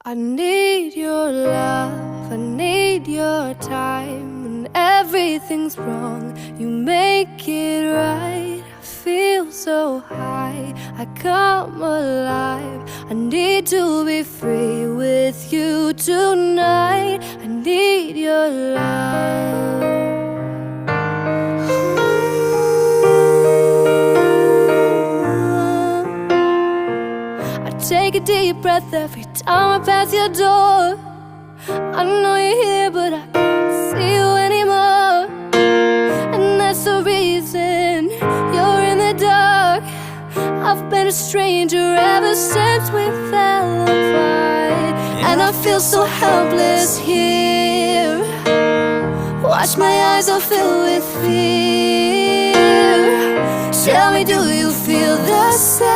I need your love, I need your time. When everything's wrong, you make it right. I feel so high, I come alive. I need to be free with you tonight. I need your love. Take a deep breath every time I pass your door. I know you're here, but I can't see you anymore. And that's the reason you're in the dark. I've been a stranger ever since we fell apart. And I feel so helpless here. Watch, my eyes are filled with fear. Tell me, do you feel the same?